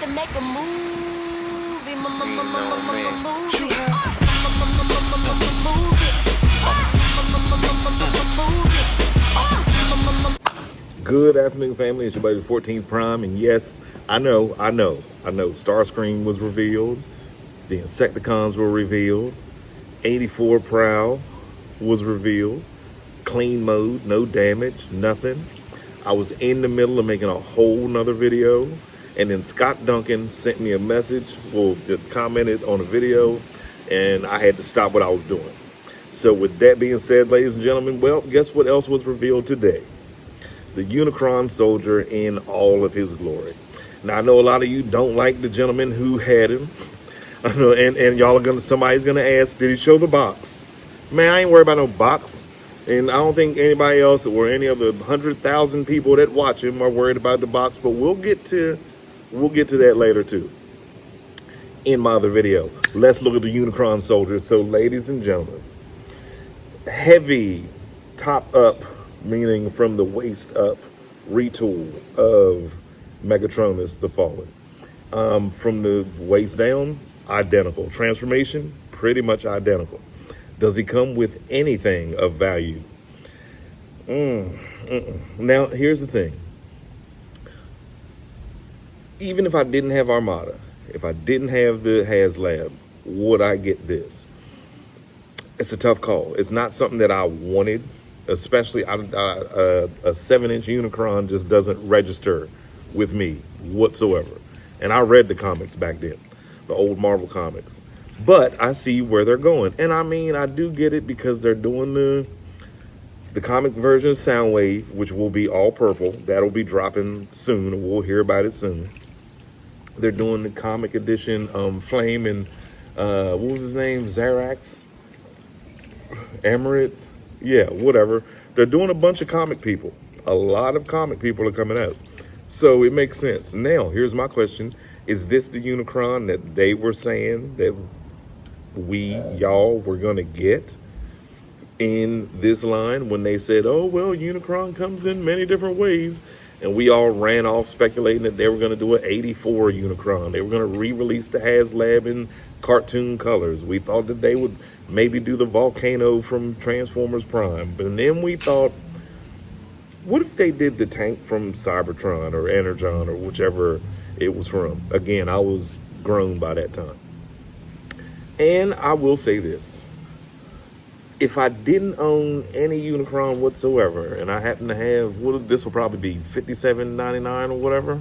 to make a movie. Good afternoon, family. It's your buddy, 14th Prime, and yes, I know. Starscream was revealed. The Insecticons were revealed. 84 Prowl was revealed. Clean mode, no damage, nothing. I was in the middle of making a whole nother video, and then Scott Duncan sent me a message, commented on a video, and I had to stop what I was doing. So with that being said, ladies and gentlemen, well, guess what else was revealed today? The Unicron soldier in all of his glory. Now, I know a lot of you don't like the gentleman who had him. I know, and y'all are somebody's gonna ask, did he show the box? Man, I ain't worried about no box. And I don't think anybody else or any of the 100,000 people that watch him are worried about the box, but we'll get to that later too. In my other video, let's look at the Unicron soldier. So, ladies and gentlemen, heavy top up, meaning from the waist up, retool of Megatronus the Fallen. From the waist down, identical. Transformation, pretty much identical. Does he come with anything of value? Now, here's the thing. Even if I didn't have Armada, if I didn't have the HasLab, would I get this? It's a tough call. It's not something that I wanted, especially a 7-inch Unicron just doesn't register with me whatsoever. And I read the comics back then, the old Marvel comics. But I see where they're going. And I mean, I do get it because they're doing the comic version of Soundwave, which will be all purple. That'll be dropping soon. We'll hear about it soon. They're doing the comic edition Flame and, what was his name? Zarax? Emirate? Yeah, whatever. They're doing a bunch of comic people. A lot of comic people are coming out. So it makes sense. Now, here's my question. Is this the Unicron that they were saying that y'all were going to get in this line when they said, oh, well, Unicron comes in many different ways, and we all ran off speculating that they were going to do an 84 Unicron. They were going to re-release the HasLab in cartoon colors. We thought that they would maybe do the volcano from Transformers Prime, but then we thought, what if they did the tank from Cybertron or Energon or whichever it was from? Again, I was grown by that time. And I will say this. If I didn't own any Unicron whatsoever, and I happen to have, this will probably be $57.99 or whatever,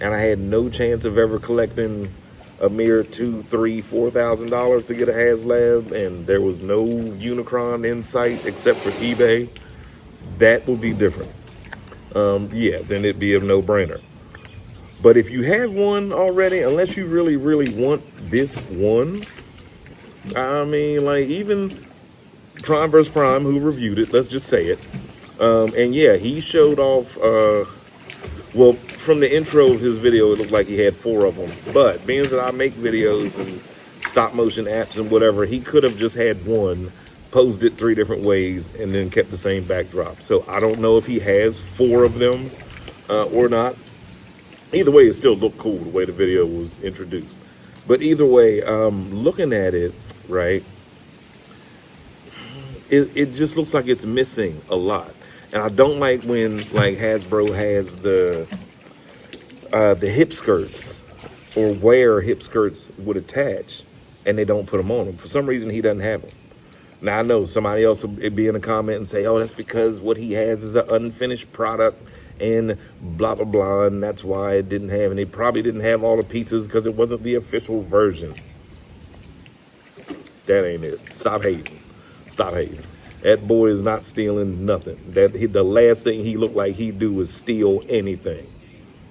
and I had no chance of ever collecting a mere $2,000, $3,000, $4,000 to get a HasLab, and there was no Unicron in sight except for eBay, that would be different. Yeah, then it'd be a no-brainer. But if you have one already, unless you really, really want this one, I mean, like, even Prime vs. Prime, who reviewed it, let's just say it. And yeah, he showed off, well, from the intro of his video, it looked like he had 4 of them. But being that I make videos and stop motion apps and whatever, he could have just had one, posed it 3 different ways, and then kept the same backdrop. So I don't know if he has 4 of them or not. Either way, it still looked cool the way the video was introduced. But either way, looking at it, right, it just looks like it's missing a lot. And I don't like when, like, Hasbro has the hip skirts, or where hip skirts would attach, and they don't put them on him. For some reason, he doesn't have them. Now, I know somebody else will be in a comment and say, oh, that's because what he has is an unfinished product and blah, blah, blah, and that's why it didn't have, and he probably didn't have all the pieces because it wasn't the official version. That ain't it. Stop hating. Stop hating. That boy is not stealing nothing. The last thing he looked like he'd do is steal anything,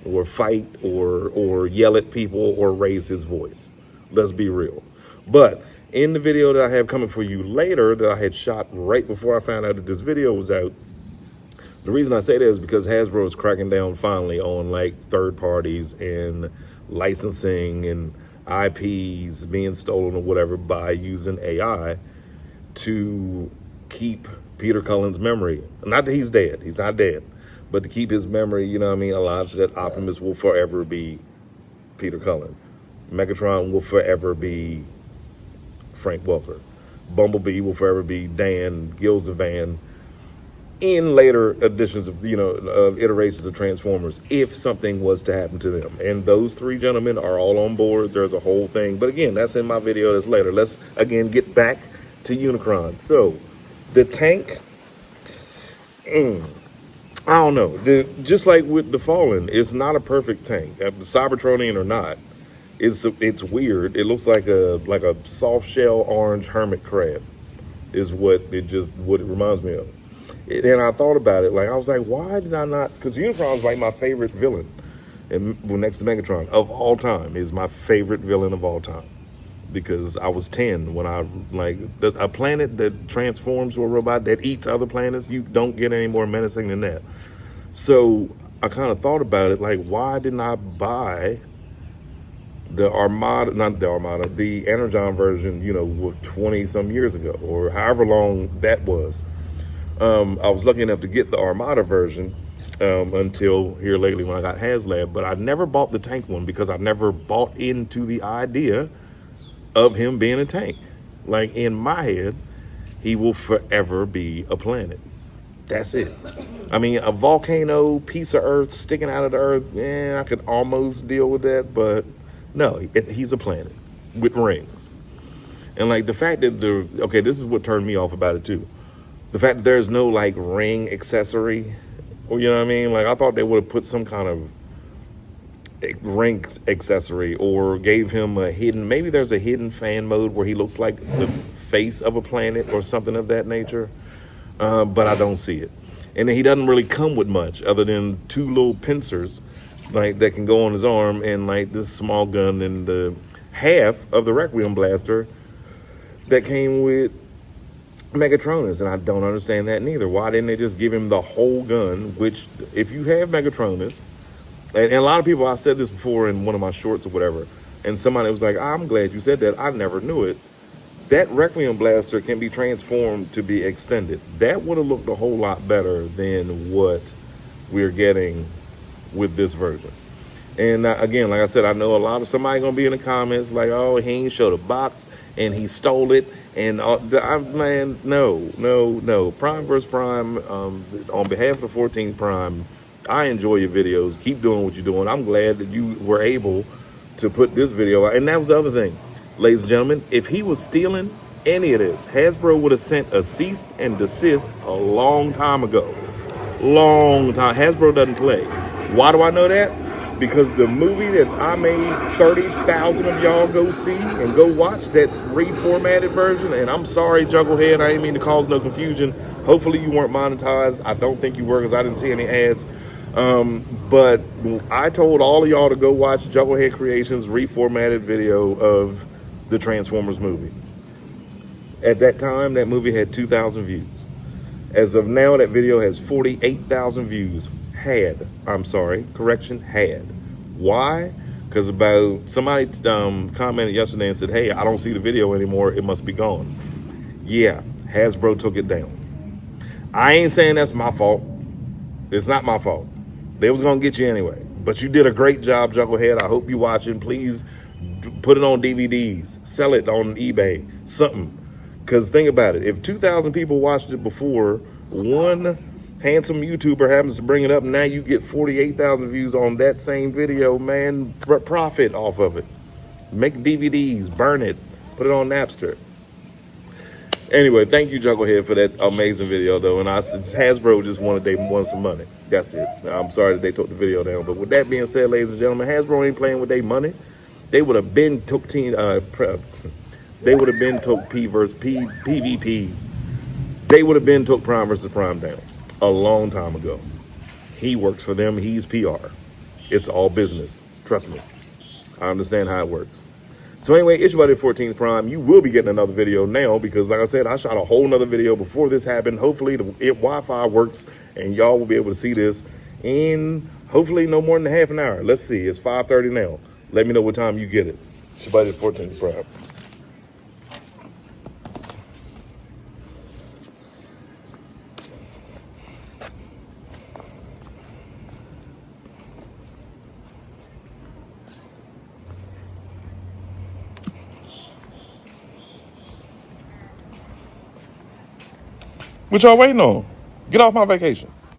or fight, or yell at people, or raise his voice. Let's be real. But in the video that I have coming for you later, that I had shot right before I found out that this video was out, the reason I say that is because Hasbro is cracking down finally on, like, third parties and licensing and IPs being stolen or whatever by using AI to keep Peter Cullen's memory. Not that he's dead, he's not dead, but to keep his memory, you know what I mean, alive, so that Optimus will forever be Peter Cullen. Megatron will forever be Frank Welker. Bumblebee will forever be Dan Gilzevan in later editions of, of iterations of Transformers, if something was to happen to them. And those three gentlemen are all on board. There's a whole thing. But again, that's in my video. That's later. Let's, again, get back to Unicron. So, the tank, I don't know. Just like with the Fallen, it's not a perfect tank. The Cybertronian or not, it's weird. It looks like a soft shell orange hermit crab is what it reminds me of. And I thought about it, I was like, why did I not? Because Unicron's like my favorite villain, and next to Megatron of all time is my favorite villain of all time. Because I was 10 when a planet that transforms to a robot that eats other planets. You don't get any more menacing than that. So I kind of thought about it, why didn't I buy the the Energon version, 20 some years ago, or however long that was. I was lucky enough to get the Armada version until here lately when I got HasLab, but I never bought the tank one because I never bought into the idea of him being a tank. In my head, he will forever be a planet. That's it. I mean, a volcano, piece of Earth sticking out of the Earth, I could almost deal with that, but no, he's a planet with rings. And the fact that this is what turned me off about it too. The fact that there's no ring accessory, or you know what I mean? I thought they would have put some kind of ring accessory or gave him maybe there's a hidden fan mode where he looks like the face of a planet or something of that nature. But I don't see it. And he doesn't really come with much other than two little pincers that can go on his arm and this small gun and the half of the Requiem blaster that came with Megatronus, and I don't understand that neither. Why didn't they just give him the whole gun? Which, if you have Megatronus, and a lot of people, I said this before in one of my shorts or whatever, and somebody was like, I'm glad you said that. I never knew it. That Requiem blaster can be transformed to be extended. That would have looked a whole lot better than what we're getting with this version. And again, like I said, I know somebody gonna be in the comments oh, he ain't showed a box and he stole it. And man, no. Prime vs. Prime, on behalf of the 14th Prime, I enjoy your videos. Keep doing what you're doing. I'm glad that you were able to put this video out. And that was the other thing, ladies and gentlemen. If he was stealing any of this, Hasbro would have sent a cease and desist a long time ago. Long time. Hasbro doesn't play. Why do I know that? Because the movie that I made 30,000 of y'all go see and go watch, that reformatted version, and I'm sorry, Jugglehead, I didn't mean to cause no confusion. Hopefully you weren't monetized. I don't think you were because I didn't see any ads. But I told all of y'all to go watch Jugglehead Creations' reformatted video of the Transformers movie. At that time, that movie had 2,000 views. As of now, that video has 48,000 views. Had. Why? Because somebody commented yesterday and said, hey, I don't see the video anymore. It must be gone. Yeah, Hasbro took it down. I ain't saying that's my fault. It's not my fault. They was going to get you anyway. But you did a great job, Jugglehead. I hope you're watching. Please put it on DVDs. Sell it on eBay. Something. Because think about it. If 2,000 people watched it before, one handsome YouTuber happens to bring it up, and now you get 48,000 views on that same video, man, profit off of it. Make DVDs, burn it, put it on Napster. Anyway, thank you, Jugglehead, for that amazing video, though. And Hasbro just wanted some money. That's it. I'm sorry that they took the video down. But with that being said, ladies and gentlemen, Hasbro ain't playing with their money. They would have been took PvP. They would have been took Prime vs. Prime down a long time ago. He works for them. He's PR. It's all business. Trust me. I understand how it works. So anyway, it's your buddy 14th Prime. You will be getting another video now because, like I said, I shot a whole nother video before this happened. Hopefully the Wi-Fi works and y'all will be able to see this in hopefully no more than half an hour. Let's see. It's 5:30 now. Let me know what time you get it. It's your buddy 14th Prime. What y'all waiting on? Get off my vacation.